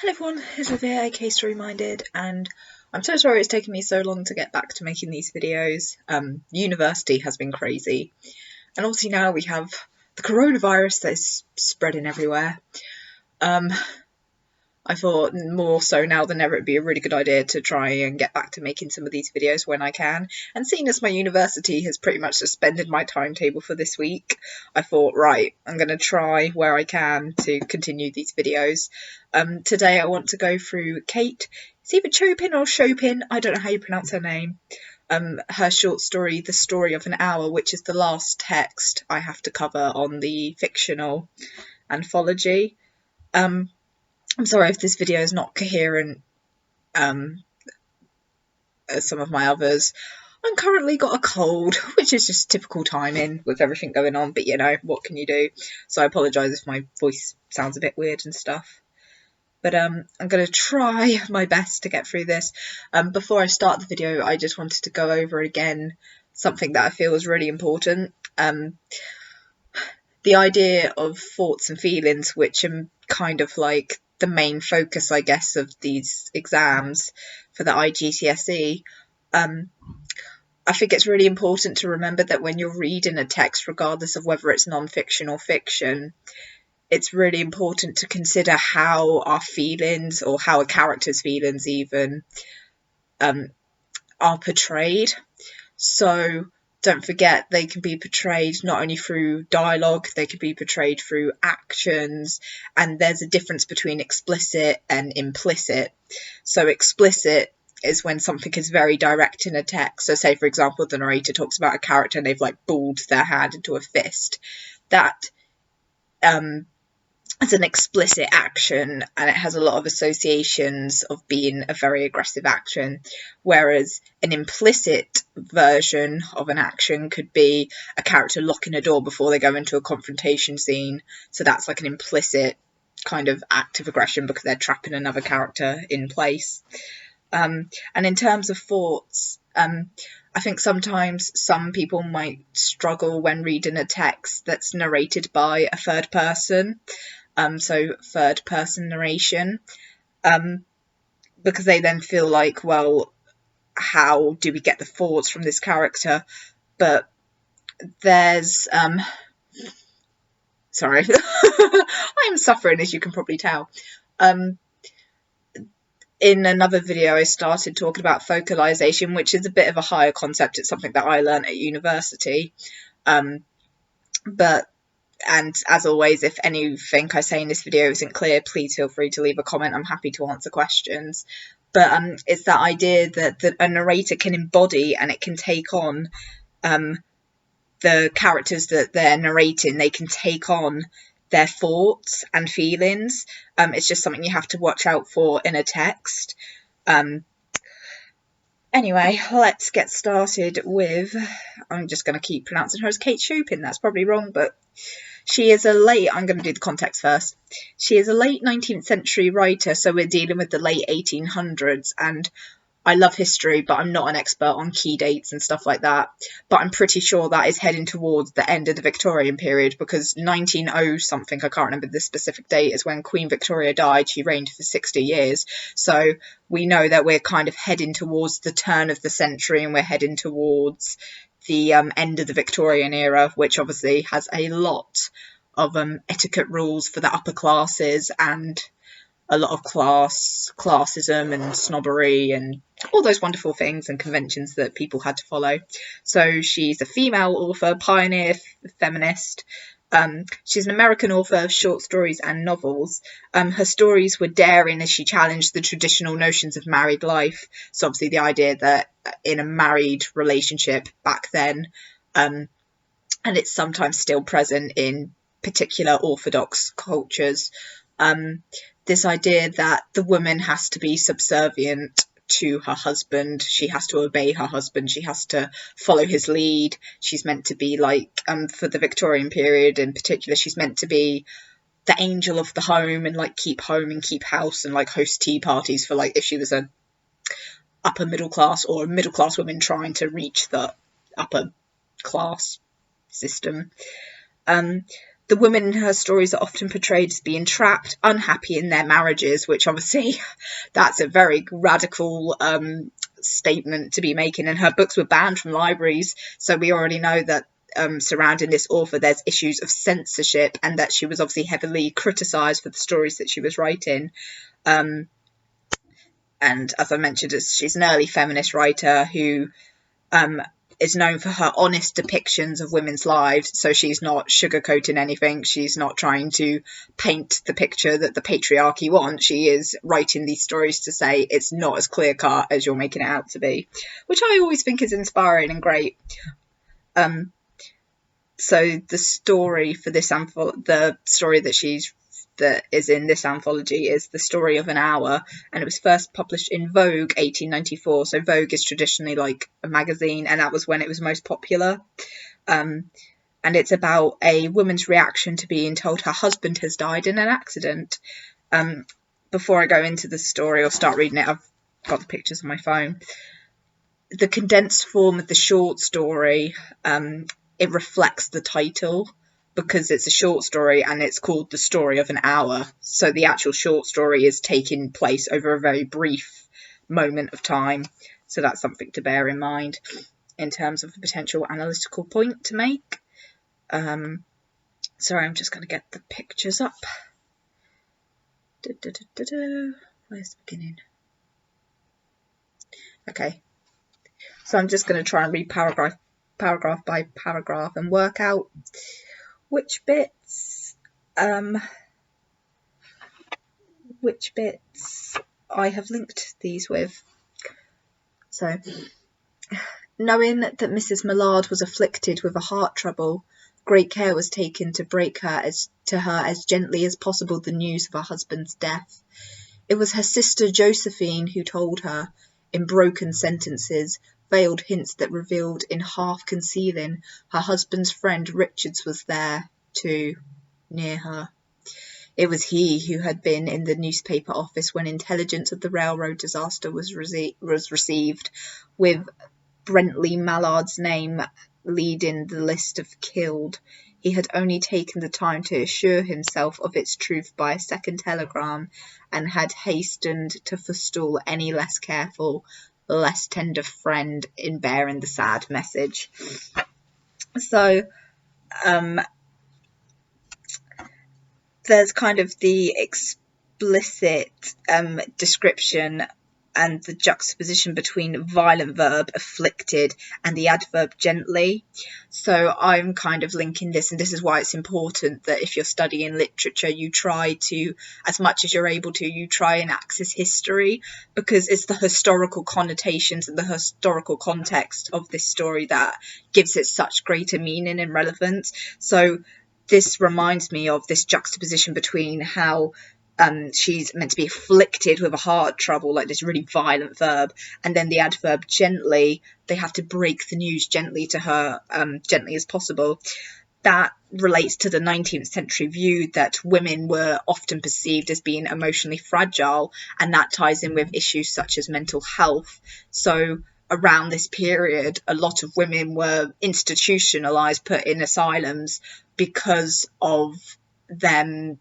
Hello everyone, it's Olivia, aka Story Minded, and I'm so sorry it's taken me so long to get back to making these videos. University has been crazy, and obviously now we have the coronavirus that is spreading everywhere. I thought more so now than ever it'd be a really good idea to try and get back to making some of these videos when I can. And seeing as my university has pretty much suspended my timetable for this week, I thought, right, I'm going to try where I can to continue these videos. Today I want to go through Kate. It's either Chopin or Chopin, I don't know how you pronounce her name. Her short story, The Story of an Hour, which is the last text I have to cover on the fictional anthology. I'm sorry if this video is not coherent as some of my others. I'm currently got a cold, which is just typical timing with everything going on, but you know, what can you do? So I apologise if my voice sounds a bit weird and stuff. But I'm going to try my best to get through this. Before I start the video, I just wanted to go over again something that I feel is really important. The idea of thoughts and feelings, which are kind of like the main focus, I guess, of these exams for the IGCSE. I think it's really important to remember that when you're reading a text, regardless of whether it's non-fiction or fiction, it's really important to consider how our feelings, or how a character's feelings even, are portrayed. So don't forget, they can be portrayed not only through dialogue, they can be portrayed through actions, and there's a difference between explicit and implicit. So explicit is when something is very direct in a text. So say, for example, the narrator talks about a character and they've like balled their hand into a fist. That it's an explicit action, and it has a lot of associations of being a very aggressive action, whereas an implicit version of an action could be a character locking a door before they go into a confrontation scene. So that's like an implicit kind of act of aggression because they're trapping another character in place. And in terms of thoughts, I think sometimes some people might struggle when reading a text that's narrated by a third person. So third person narration, because they then feel like, well, how do we get the thoughts from this character? But there's, sorry, I am suffering, as you can probably tell. In another video, I started talking about focalization, which is a bit of a higher concept. It's something that I learned at university. And as always, if anything I say in this video isn't clear, please feel free to leave a comment. I'm happy to answer questions. But it's that idea that a narrator can embody and it can take on the characters that they're narrating. They can take on their thoughts and feelings. It's just something you have to watch out for in a text. Anyway, let's get started with, I'm just going to keep pronouncing her as Kate Chopin. That's probably wrong, but she is I'm going to do the context first. She is a late 19th century writer, so we're dealing with the late 1800s, and I love history, but I'm not an expert on key dates and stuff like that. But I'm pretty sure that is heading towards the end of the Victorian period, because 1900 something, I can't remember the specific date, is when Queen Victoria died. She reigned for 60 years. So we know that we're kind of heading towards the turn of the century, and we're heading towards the end of the Victorian era, which obviously has a lot of etiquette rules for the upper classes, and a lot of classism and snobbery and all those wonderful things and conventions that people had to follow. So she's a female author, pioneer, feminist. She's an American author of short stories and novels. Her stories were daring as she challenged the traditional notions of married life. So obviously the idea that in a married relationship back then, and it's sometimes still present in particular Orthodox cultures, this idea that the woman has to be subservient to her husband. She has to obey her husband. She has to follow his lead. She's meant to be like, for the Victorian period in particular, she's meant to be the angel of the home and like keep home and keep house and like host tea parties for like if she was a upper middle class or a middle class woman trying to reach the upper class system. The The women in her stories are often portrayed as being trapped, unhappy in their marriages, which obviously that's a very radical statement to be making. And her books were banned from libraries, so we already know that surrounding this author there's issues of censorship, and that she was obviously heavily criticised for the stories that she was writing. And as I mentioned, she's an early feminist writer who is known for her honest depictions of women's lives. So she's not sugarcoating anything. She's not trying to paint the picture that the patriarchy wants. She is writing these stories to say it's not as clear cut as you're making it out to be, which I always think is inspiring and great. So the story for this the story that is in this anthology is The Story of an Hour, and it was first published in Vogue 1894. So Vogue is traditionally like a magazine, and that was when it was most popular. And it's about a woman's reaction to being told her husband has died in an accident. Before I go into the story or start reading it, I've got the pictures on my phone. The condensed form of the short story, it reflects the title, because it's a short story and it's called The Story of an Hour. So the actual short story is taking place over a very brief moment of time. So that's something to bear in mind in terms of a potential analytical point to make. Sorry, I'm just going to get the pictures up. Where's the beginning? Okay. So I'm just going to try and read paragraph by paragraph and work out which bits I have linked these with. So, knowing that Mrs. Millard was afflicted with a heart trouble, great care was taken to break to her as gently as possible the news of her husband's death. It was her sister Josephine who told her, in broken sentences, veiled hints that revealed in half concealing her husband's friend Richards was there, too, near her. It was he who had been in the newspaper office when intelligence of the railroad disaster was received, with Brentley Mallard's name leading the list of killed. He had only taken the time to assure himself of its truth by a second telegram, and had hastened to forestall any less careful, less tender friend in bearing the sad message. So there's kind of the explicit description and the juxtaposition between violent verb afflicted and the adverb gently. So I'm kind of linking this, and this is why it's important that if you're studying literature, you try to, as much as you're able to, you try and access history, because it's the historical connotations and the historical context of this story that gives it such greater meaning and relevance. So this reminds me of this juxtaposition between how she's meant to be afflicted with a heart trouble, like this really violent verb, and then the adverb gently, they have to break the news gently to her, gently as possible. That relates to the 19th century view that women were often perceived as being emotionally fragile, and that ties in with issues such as mental health. So around this period, a lot of women were institutionalized, put in asylums, because of them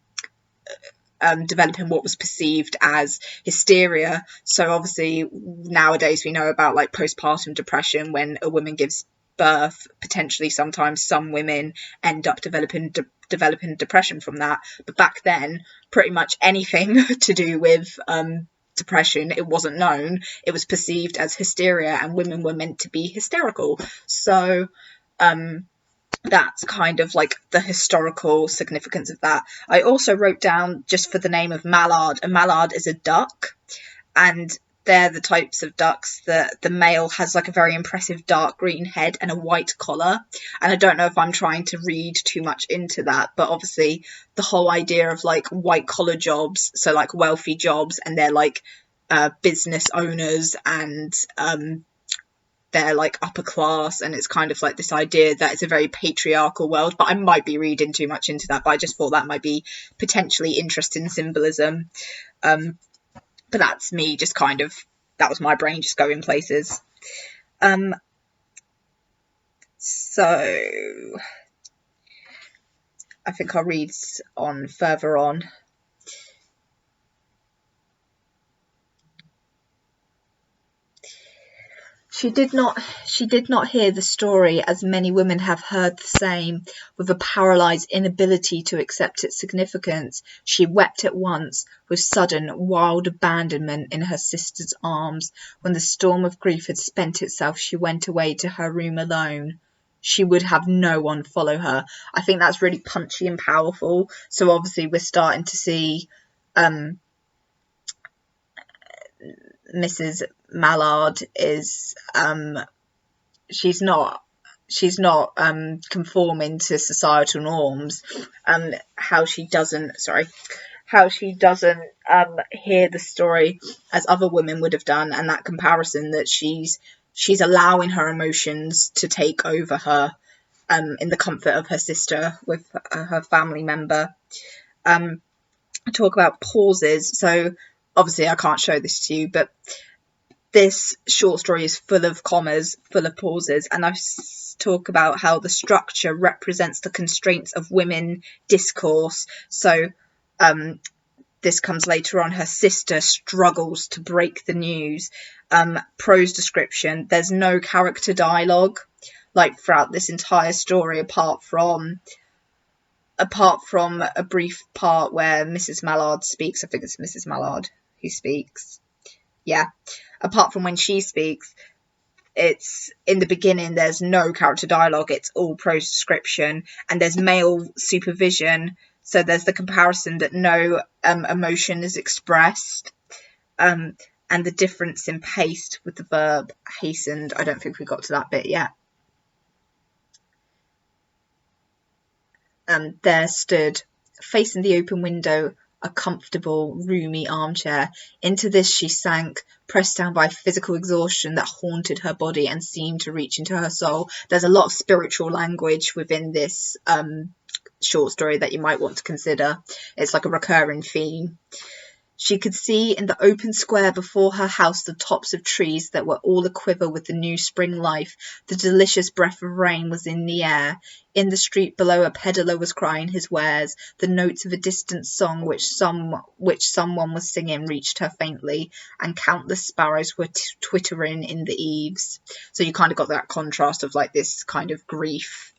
developing what was perceived as hysteria. So obviously nowadays we know about like postpartum depression. When a woman gives birth, potentially sometimes some women end up developing depression from that. But back then, pretty much anything to do with depression, it wasn't known. It was perceived as hysteria, and women were meant to be hysterical. So that's kind of like the historical significance of that. I also wrote down, just for the name of mallard, a mallard is a duck, and they're the types of ducks that the male has like a very impressive dark green head and a white collar. And I don't know if I'm trying to read too much into that, but obviously the whole idea of like white collar jobs, so like wealthy jobs, and they're like business owners, and they're like upper class, and it's kind of like this idea that it's a very patriarchal world. But I might be reading too much into that, but I just thought that might be potentially interesting symbolism. But that's me just kind of, that was my brain just going places. So I think I'll read on further on. She did not hear the story, as many women have heard the same, with a paralysed inability to accept its significance. She wept at once, with sudden, wild abandonment in her sister's arms. When the storm of grief had spent itself, she went away to her room alone. She would have no one follow her. I think that's really punchy and powerful. So obviously we're starting to see Mrs. Mallard is she's not conforming to societal norms, how she doesn't hear the story as other women would have done, and that comparison that she's allowing her emotions to take over her in the comfort of her sister with her family member. Talk about pauses. So obviously I can't show this to you, but this short story is full of commas, full of pauses, and I talk about how the structure represents the constraints of women discourse. So this comes later on. Her sister struggles to break the news. Prose description. There's no character dialogue like throughout this entire story, apart from a brief part where Mrs. Mallard speaks. I think it's Mrs. Mallard who speaks. Yeah. Apart from when she speaks, it's in the beginning, there's no character dialogue. It's all prose description, and there's male supervision. So there's the comparison that no emotion is expressed, and the difference in pace with the verb hastened. I don't think we got to that bit yet. There stood, facing the open window, a comfortable, roomy armchair. Into this she sank, pressed down by physical exhaustion that haunted her body and seemed to reach into her soul. There's a lot of spiritual language within this short story that you might want to consider. It's like a recurring theme. She could see in the open square before her house the tops of trees that were all aquiver with the new spring life. The delicious breath of rain was in the air. In the street below, a peddler was crying his wares. The notes of a distant song which someone was singing reached her faintly, and countless sparrows were twittering in the eaves. So you kind of got that contrast of like this kind of grief.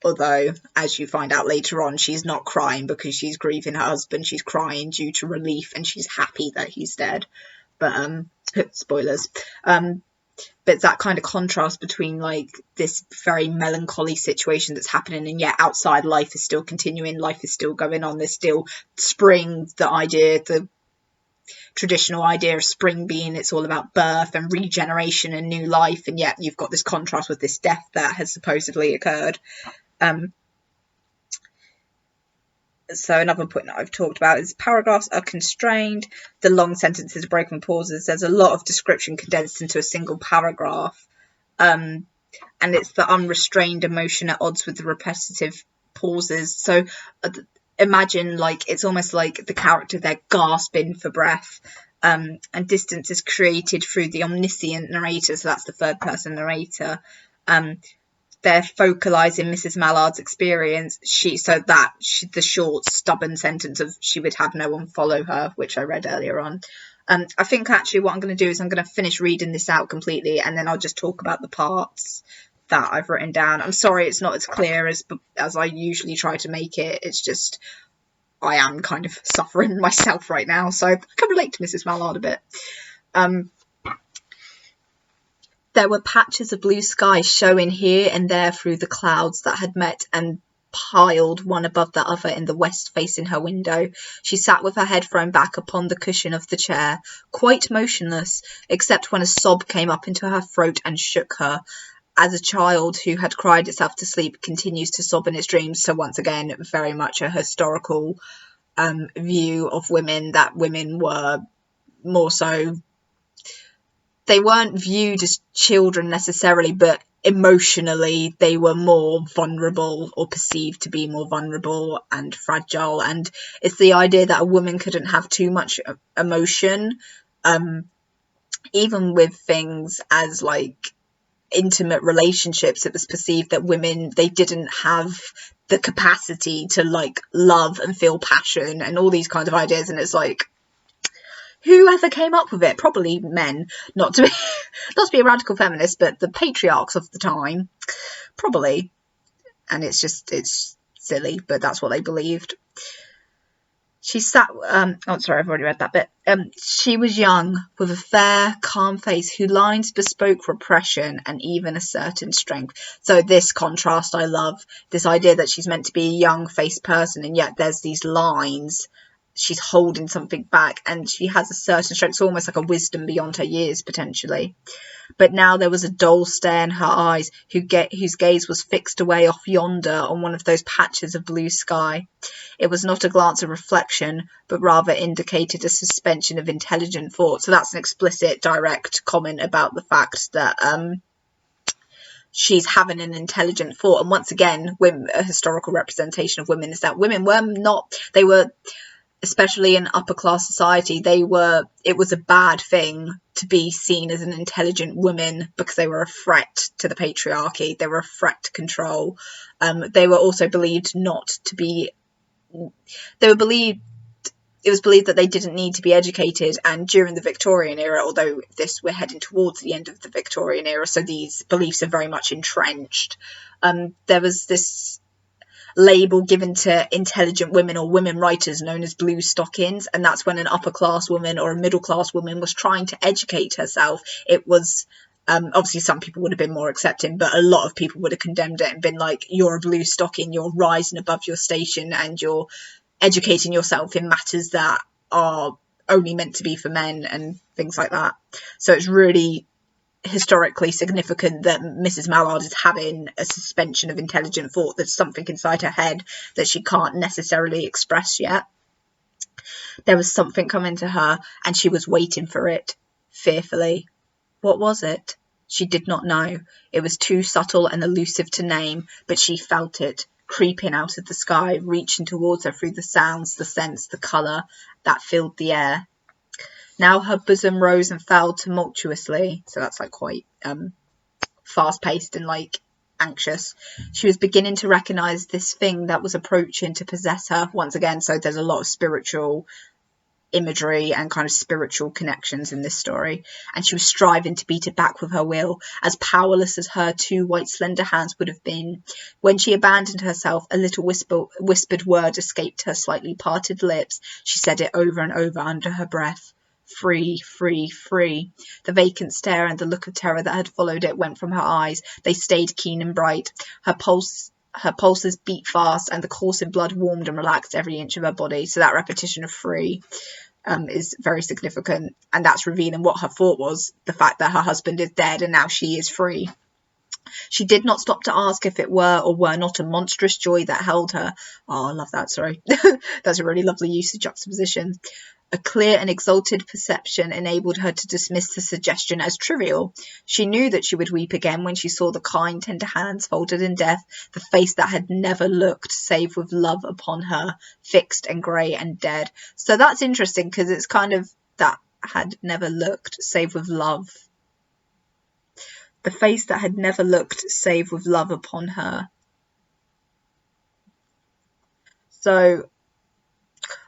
Although, as you find out later on, she's not crying because she's grieving her husband. She's crying due to relief, and she's happy that he's dead. But spoilers. But it's that kind of contrast between like this very melancholy situation that's happening, and yet outside life is still continuing, life is still going on. There's still spring, the traditional idea of spring being it's all about birth and regeneration and new life, and yet you've got this contrast with this death that has supposedly occurred. So another point that I've talked about is paragraphs are constrained, the long sentences are broken pauses. There's a lot of description condensed into a single paragraph, and it's the unrestrained emotion at odds with the repetitive pauses. So imagine like it's almost like the character, they're gasping for breath, and distance is created through the omniscient narrator. So that's the third person narrator. They're focalising Mrs. Mallard's experience. The short, stubborn sentence of she would have no one follow her, which I read earlier on. I think actually what I'm going to do is I'm going to finish reading this out completely, and then I'll just talk about the parts that I've written down. I'm sorry it's not as clear as I usually try to make it. It's just I am kind of suffering myself right now, so I can relate to Mrs. Mallard a bit. There were patches of blue sky showing here and there through the clouds that had met and piled one above the other in the west facing her window. She sat with her head thrown back upon the cushion of the chair, quite motionless, except when a sob came up into her throat and shook her, as a child who had cried itself to sleep continues to sob in its dreams. So once again, very much a historical view of women, that women were more so, they weren't viewed as children necessarily, but emotionally they were more vulnerable, or perceived to be more vulnerable and fragile. And it's the idea that a woman couldn't have too much emotion, even with things as like intimate relationships, it was perceived that women, they didn't have the capacity to like love and feel passion and all these kinds of ideas. And it's like, whoever came up with it? Probably men. Not to be a radical feminist, but the patriarchs of the time, probably. And it's silly, but that's what they believed. She sat, oh, sorry, I've already read that bit. She was young, with a fair, calm face, whose lines bespoke repression and even a certain strength. So this contrast I love, this idea that she's meant to be a young-faced person, and yet there's these lines. She's holding something back, and she has a certain strength. It's almost like a wisdom beyond her years, potentially. But now there was a dull stare in her eyes, whose gaze was fixed away off yonder on one of those patches of blue sky. It was not a glance of reflection, but rather indicated a suspension of intelligent thought. So that's an explicit, direct comment about the fact that she's having an intelligent thought. And once again, a historical representation of women is that women were not, they were, especially in upper class society, it was a bad thing to be seen as an intelligent woman because they were a threat to the patriarchy. They were a threat to control. They were also believed not to be, it was believed that they didn't need to be educated. And during the Victorian era, although we're heading towards the end of the Victorian era, so these beliefs are very much entrenched, there was this label given to intelligent women or women writers known as blue stockings, and that's when an upper class woman or a middle class woman was trying to educate herself. It was obviously some people would have been more accepting, but a lot of people would have condemned it and been like, you're a blue stocking, you're rising above your station and you're educating yourself in matters that are only meant to be for men and things like that. So it's really historically significant that Mrs. Mallard is having a suspension of intelligent thought. There's something inside her head that she can't necessarily express yet. There was something coming to her, and she was waiting for it, fearfully. What was it? She did not know. It was too subtle and elusive to name, but she felt it, creeping out of the sky, reaching towards her through the sounds, the scents, the colour that filled the air. Now her bosom rose and fell tumultuously. So that's like quite fast-paced and like anxious. She was beginning to recognise this thing that was approaching to possess her once again. So there's a lot of spiritual imagery and kind of spiritual connections in this story. And she was striving to beat it back with her will, as powerless as her two white slender hands would have been. When she abandoned herself, a little whispered word escaped her slightly parted lips. She said it over and over under her breath. Free, free, free. The vacant stare and the look of terror that had followed it went from her eyes. They stayed keen and bright. Her pulses beat fast, and the coursing blood warmed and relaxed every inch of her body. So that repetition of free is very significant, and that's revealing what her thought was, the fact that her husband is dead and now she is free. She did not stop to ask if it were or were not a monstrous joy that held her. Oh, I love that, sorry. That's a really lovely use of juxtaposition. A clear and exalted perception enabled her to dismiss the suggestion as trivial. She knew that she would weep again when she saw the kind, tender hands folded in death, the face that had never looked save with love upon her, fixed and grey and dead. So that's interesting, because it's kind of that had never looked save with love. The face that had never looked save with love upon her. So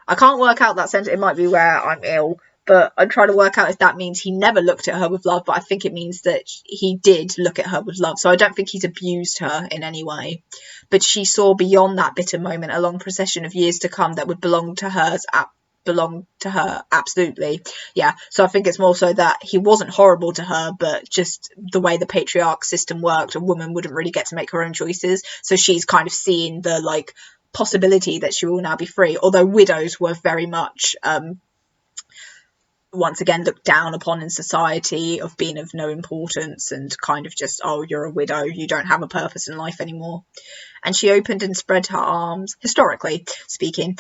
I can't work out that sentence. It might be where I'm ill, but I'm trying to work out if that means he never looked at her with love, but I think it means that he did look at her with love. So I don't think he's abused her in any way. But she saw beyond that bitter moment a long procession of years to come that would belong to her, absolutely. Yeah, so I think it's more so that he wasn't horrible to her, but just the way the patriarch system worked, a woman wouldn't really get to make her own choices. So she's kind of seeing the, like, possibility that she will now be free, although widows were very much once again looked down upon in society, of being of no importance and kind of just, oh, you're a widow, you don't have a purpose in life anymore. And she opened and spread her arms, historically speaking,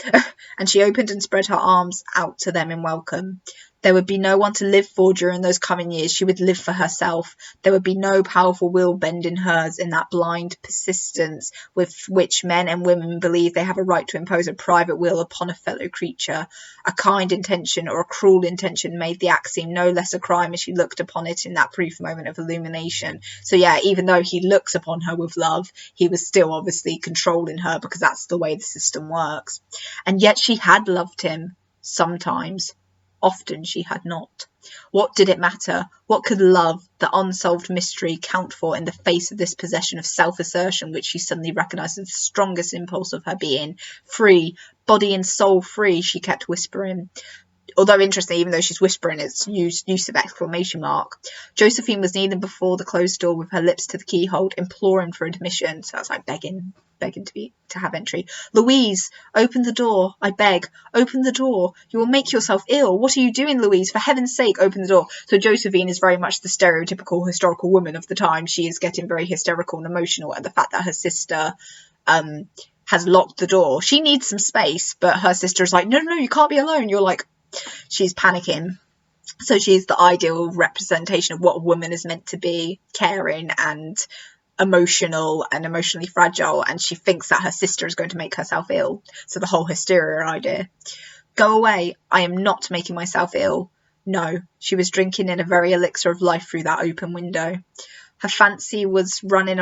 and she opened and spread her arms out to them in welcome. There would be no one to live for during those coming years. She would live for herself. There would be no powerful will bending hers in that blind persistence with which men and women believe they have a right to impose a private will upon a fellow creature. A kind intention or a cruel intention made the act seem no less a crime as she looked upon it in that brief moment of illumination. So yeah, even though he looks upon her with love, he was still obviously controlling her, because that's the way the system works. And yet she had loved him sometimes. Often she had not. What did it matter? What could love, the unsolved mystery, count for in the face of this possession of self-assertion which she suddenly recognised as the strongest impulse of her being? Free, body and soul free, she kept whispering. Although interesting, even though she's whispering, it's use of exclamation mark. Josephine was kneeling before the closed door with her lips to the keyhole, imploring for admission. So that's like begging to have entry. Louise, open the door, I beg. Open the door. You will make yourself ill. What are you doing, Louise? For heaven's sake, open the door. So Josephine is very much the stereotypical historical woman of the time. She is getting very hysterical and emotional at the fact that her sister has locked the door. She needs some space, but her sister is like, no, you can't be alone. You're like, she's panicking. So she's the ideal representation of what a woman is meant to be, caring and emotional and emotionally fragile, and she thinks that her sister is going to make herself ill. So the whole hysteria idea. Go away. I am not making myself ill. No, she was drinking in a very elixir of life through that open window. Her fancy was running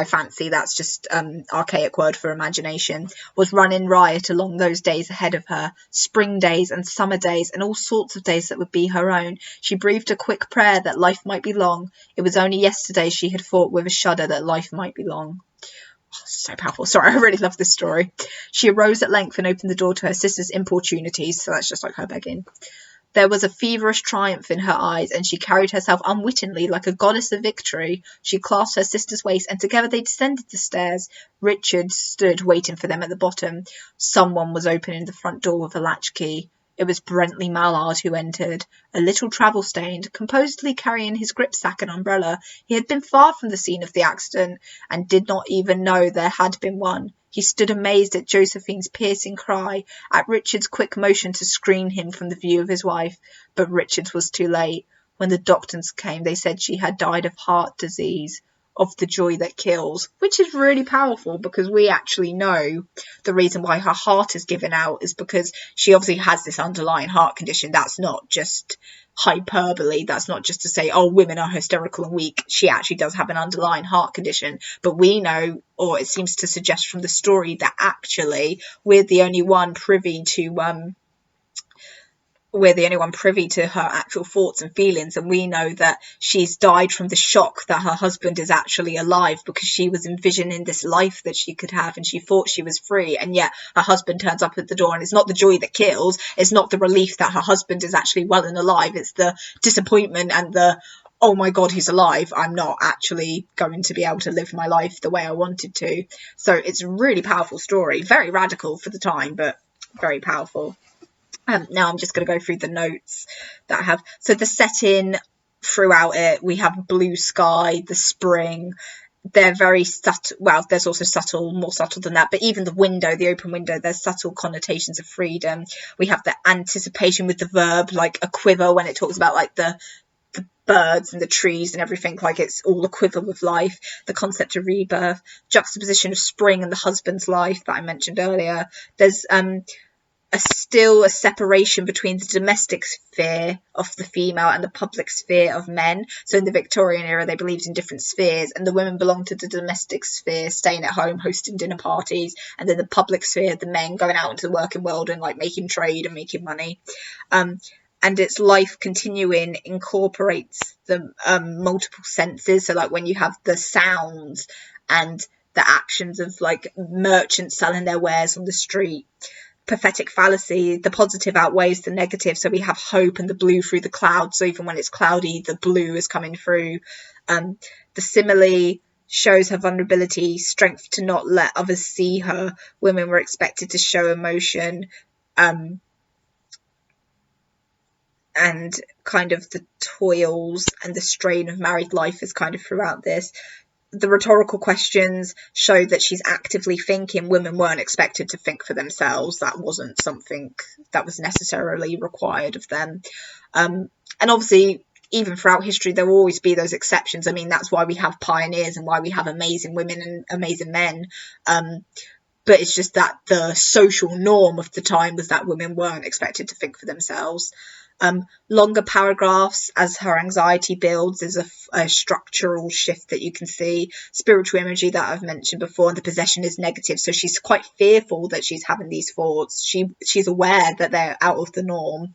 fancy, that's just archaic word for imagination, was running riot along those days ahead of her, spring days and summer days and all sorts of days that would be her own. She breathed a quick prayer that life might be long. It was only yesterday she had thought with a shudder that life might be long. Oh, so powerful. Sorry, I really love this story. She arose at length and opened the door to her sister's importunities, so that's just like her begging. There was a feverish triumph in her eyes, and she carried herself unwittingly like a goddess of victory. She clasped her sister's waist, and together they descended the stairs. Richard stood waiting for them at the bottom. Someone was opening the front door with a latchkey. It was Brentley Mallard who entered, a little travel-stained, composedly carrying his gripsack and umbrella. He had been far from the scene of the accident, and did not even know there had been one. He stood amazed at Josephine's piercing cry, at Richard's quick motion to screen him from the view of his wife. But Richard was too late. When the doctors came, they said she had died of heart disease, of the joy that kills, which is really powerful, because we actually know the reason why her heart is given out is because she obviously has this underlying heart condition. That's not just hyperbole. That's not just to say, oh, women are hysterical and weak. She actually does have an underlying heart condition. But we know, or it seems to suggest from the story, that actually we're the only one privy to her actual thoughts and feelings, and we know that she's died from the shock that her husband is actually alive, because she was envisioning this life that she could have, and she thought she was free, and yet her husband turns up at the door, and it's not the joy that kills, it's not the relief that her husband is actually well and alive, it's the disappointment and the, oh my god, he's alive, I'm not actually going to be able to live my life the way I wanted to. So it's a really powerful story, very radical for the time, but very powerful. Now I'm just going to go through the notes that I have. So the setting throughout it, we have blue sky, the spring. They're very subtle. Well, there's also more subtle than that. But even the window, the open window, there's subtle connotations of freedom. We have the anticipation with the verb, like a quiver, when it talks about like the birds and the trees and everything, like it's all a quiver with life. The concept of rebirth, juxtaposition of spring and the husband's life that I mentioned earlier. There's still a separation between the domestic sphere of the female and the public sphere of men. So in the Victorian era, they believed in different spheres, and the women belonged to the domestic sphere, staying at home, hosting dinner parties, and then the public sphere, the men going out into the working world and like making trade and making money. And its life continuing incorporates the multiple senses. So like when you have the sounds and the actions of like merchants selling their wares on the street. Prophetic fallacy, the positive outweighs the negative, so we have hope and the blue through the clouds, so even when it's cloudy the blue is coming through. The simile shows her vulnerability, strength to not let others see her. Women were expected to show emotion, and kind of the toils and the strain of married life is kind of throughout this. the rhetorical questions show that she's actively thinking. Women weren't expected to think for themselves. That wasn't something that was necessarily required of them. And obviously, even throughout history, there will always be those exceptions. I mean, that's why we have pioneers and why we have amazing women and amazing men. But it's just that the social norm of the time was that women weren't expected to think for themselves. Longer paragraphs as her anxiety builds is a structural shift that you can see. Spiritual imagery that I've mentioned before, and the possession is negative, so she's quite fearful that she's having these thoughts. She's aware that they're out of the norm.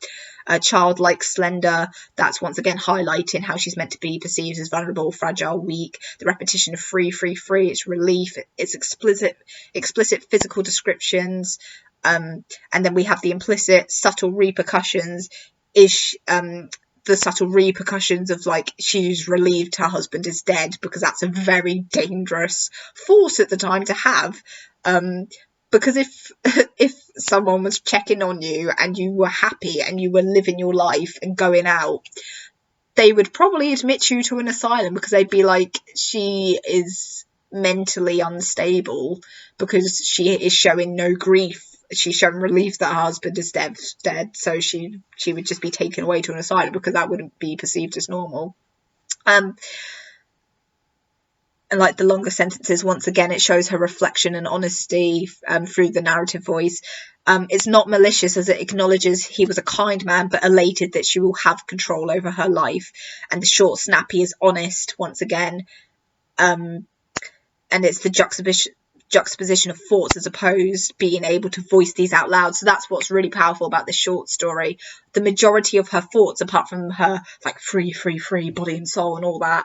Childlike, slender, that's once again highlighting how she's meant to be perceived as vulnerable, fragile, weak. The repetition of free, free, free, it's relief, it's explicit physical descriptions. And then we have the implicit subtle repercussions is the subtle repercussions of, like, she's relieved her husband is dead, because that's a very dangerous force at the time to have. Because if someone was checking on you and you were happy and you were living your life and going out, they would probably admit you to an asylum, because they'd be like, she is mentally unstable because she is showing no grief. She's showing relief that her husband is dead, so she would just be taken away to an asylum, because that wouldn't be perceived as normal. And like the longer sentences, once again, it shows her reflection and honesty through the narrative voice. It's not malicious, as it acknowledges he was a kind man, but elated that she will have control over her life. And the short, snappy is honest, once again. And it's the juxtaposition of thoughts as opposed being able to voice these out loud. So that's what's really powerful about this short story. The majority of her thoughts, apart from her like free body and soul and all that,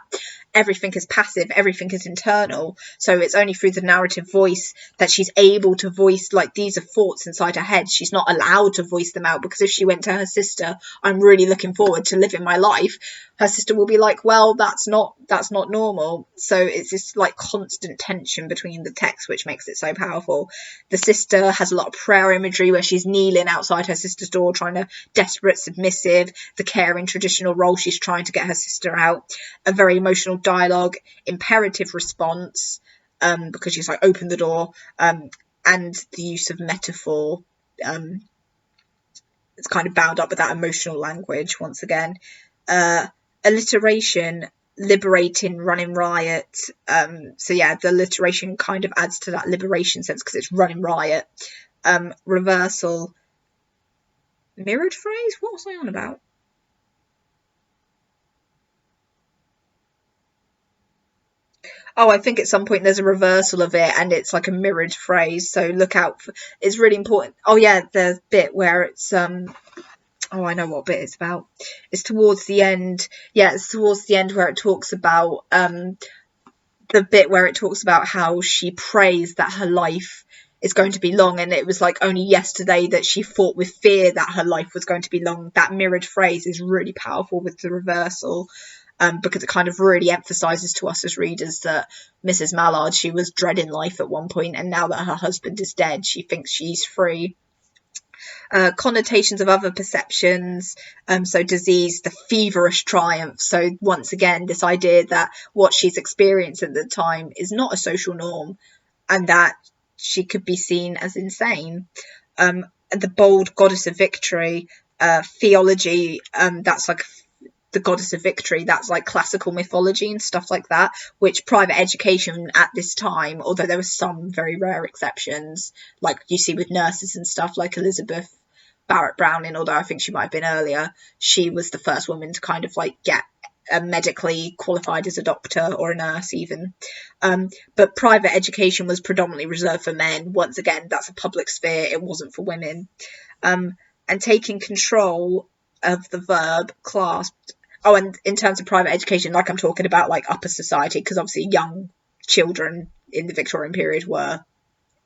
everything is passive, everything is internal. So it's only through the narrative voice that she's able to voice, like, these are thoughts inside her head. She's not allowed to voice them out, because if she went to her sister, I'm really looking forward to living my life, her sister will be like, well, that's not normal. So it's this like constant tension between the text, which makes it so powerful. The sister has a lot of prayer imagery where she's kneeling outside her sister's door, trying to desperate, submissive, the caring traditional role, she's trying to get her sister out. A very emotional dialogue, imperative response, because she's like, open the door, and the use of metaphor. It's kind of bound up with that emotional language once again. Alliteration, liberating, running riot. So yeah, the alliteration kind of adds to that liberation sense, because it's running riot. Reversal, mirrored phrase, what was I on about? Oh, I think at some point there's a reversal of it, and it's like a mirrored phrase, so look out for, it's really important. Oh yeah, the bit where it's oh, I know what bit it's about. It's towards the end. Yeah, it's towards the end where it talks about the bit where it talks about how she prays that her life is going to be long, and it was like only yesterday that she fought with fear that her life was going to be long. That mirrored phrase is really powerful with the reversal, because it kind of really emphasises to us as readers that Mrs. Mallard, she was dreading life at one point, and now that her husband is dead, she thinks she's free. Connotations of other perceptions, so disease, the feverish triumph. So once again, this idea that what she's experienced at the time is not a social norm, and that she could be seen as insane. The bold goddess of victory, theology, that's like the goddess of victory, that's like classical mythology and stuff like that, which private education at this time, although there were some very rare exceptions, like you see with nurses and stuff, like Elizabeth Barrett Browning, although I think she might have been earlier, she was the first woman to kind of like get medically qualified as a doctor or a nurse even. But private education was predominantly reserved for men. Once again, that's a public sphere, it wasn't for women. And taking control of the verb clasped. Oh, and in terms of private education, like I'm talking about like upper society, because obviously young children in the Victorian period were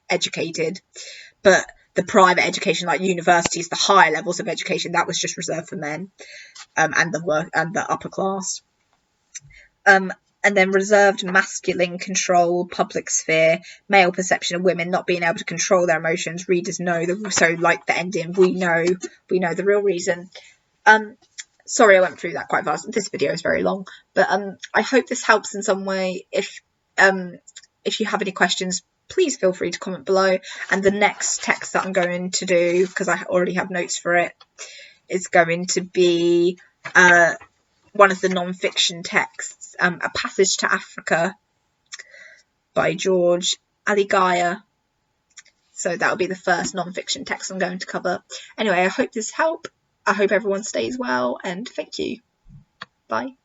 educated, but the private education, like universities, the higher levels of education, that was just reserved for men, and the upper class. And then reserved masculine control, public sphere, male perception of women not being able to control their emotions. Readers know so like the ending, we know the real reason. Sorry, I went through that quite fast. This video is very long, but I hope this helps in some way. If if you have any questions, please feel free to comment below. And the next text that I'm going to do, because I already have notes for it, is going to be one of the non-fiction texts, A Passage to Africa by George Alighieri. So that'll be the first non-fiction text I'm going to cover. Anyway, I hope this helped. I hope everyone stays well, and thank you. Bye.